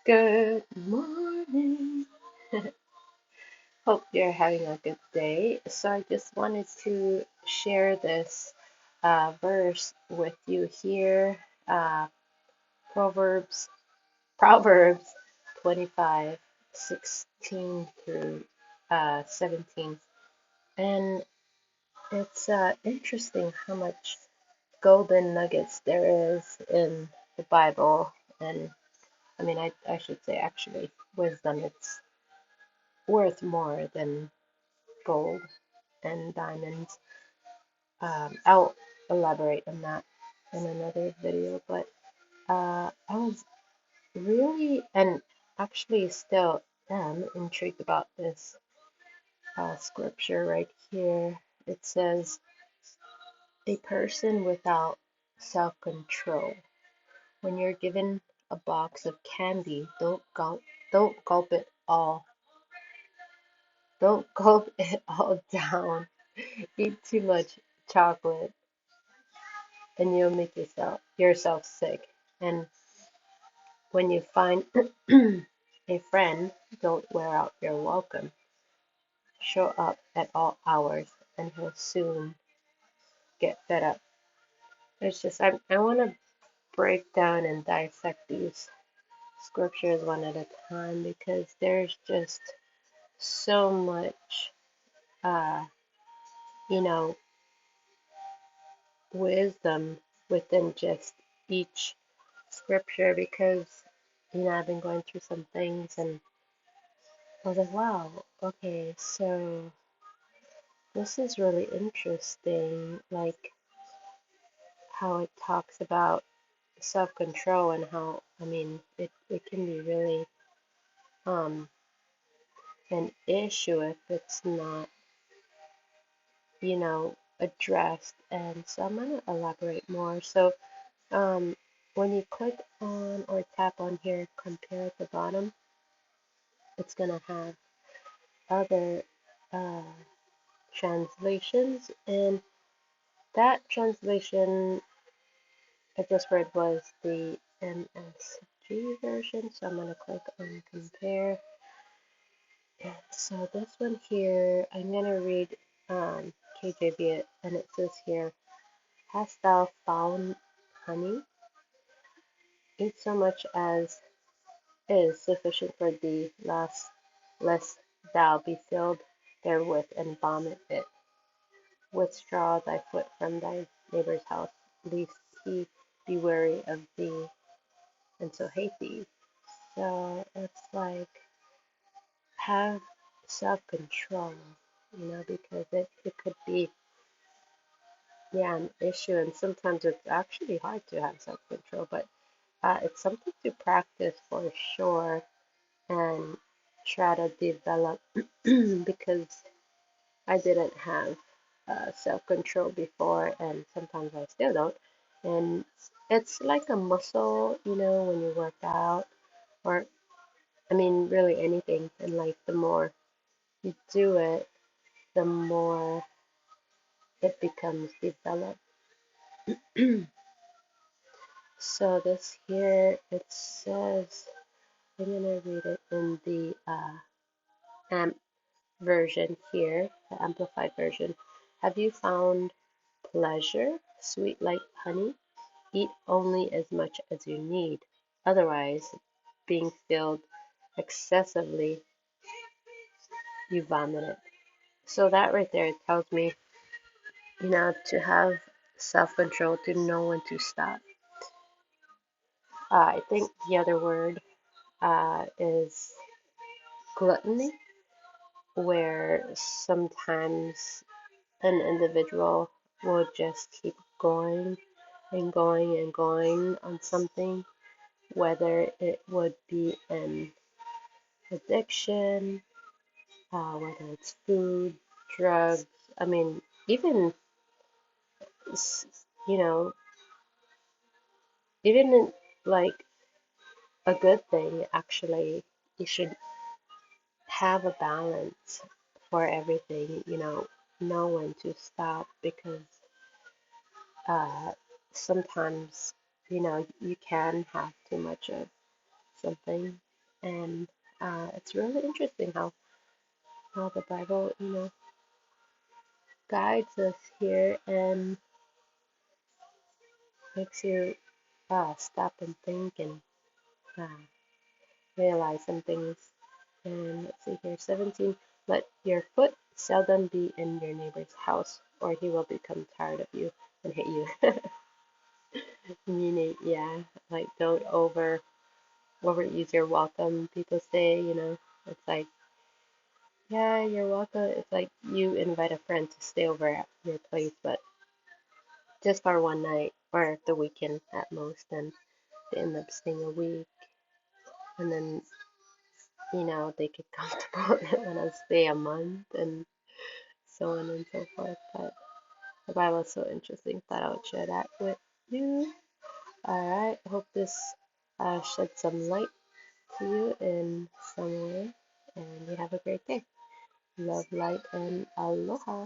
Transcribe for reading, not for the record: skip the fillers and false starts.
Good morning. Hope you're having a good day. So I just wanted to share this verse with you here. Proverbs Proverbs 25:16 through 17. And it's interesting how much golden nuggets there is in the Bible. And I mean, I should say actually wisdom. It's worth more than gold and diamonds. I'll elaborate on that in another video, but I was really and actually still am intrigued about this scripture right here. It says, a person without self-control. When you're given a box of candy, don't gulp it all. Don't gulp it all down. Eat too much chocolate and you'll make yourself sick. And when you find a friend, don't wear out your welcome. Show up at all hours and he'll soon get fed up. It's just I want to break down and dissect these scriptures one at a time because there's just so much uh you know wisdom within just each scripture because I've been going through some things and I was like, wow, okay, so this is really interesting, like how it talks about self-control and how, I mean, it can be really um, an issue if it's not, addressed. And so I'm going to elaborate more. So when you click on or tap on here, compare at the bottom, it's going to have other uh, translations. And that translation I just read was the MSG version, so I'm going to click on compare. And so this one here, I'm going to read KJV, and it says here, hast thou found honey? Eat so much as is sufficient for thee, lest thou be filled therewith and vomit it. Withdraw thy foot from thy neighbor's house, lest he be weary of thee, and so hate thee. So it's like have self-control, because it could be, yeah, an issue. And sometimes it's actually hard to have self-control, but it's something to practice for sure and try to develop because I didn't have self-control before, and sometimes I still don't. And it's like a muscle, when you work out, or I mean, really anything in life, the more you do it, the more it becomes developed. So this here, it says, I'm going to read it in the AMP version here, the Amplified version. Have you found pleasure, sweet like honey? Eat only as much as you need. Otherwise, being filled excessively, you vomit it. So that right there tells me, to have self-control, to know when to stop. I think the other word is gluttony, where sometimes an individual will just keep going and going and going on something, whether it would be an addiction, whether it's food, drugs. I mean, even, you know, even in, like a good thing, actually, you should have a balance for everything, know when to stop because uh, sometimes, you can have too much of something. And it's really interesting how the Bible, guides us here and makes you stop and think and uh, realize some things. And let's see here, 17. Let your foot seldom be in your neighbor's house, or he will become tired of you and hate you. Meaning, yeah, like don't overuse your welcome. People say, it's like, yeah, you're welcome. It's like you invite a friend to stay over at your place, but just for one night or the weekend at most, and they end up staying a week, and then they get comfortable and want to stay a month, and so on and so forth. But the Bible is so interesting. Thought I would share that with you. All right. Hope this shed some light to you in some way, and you have a great day. Love, light, and aloha.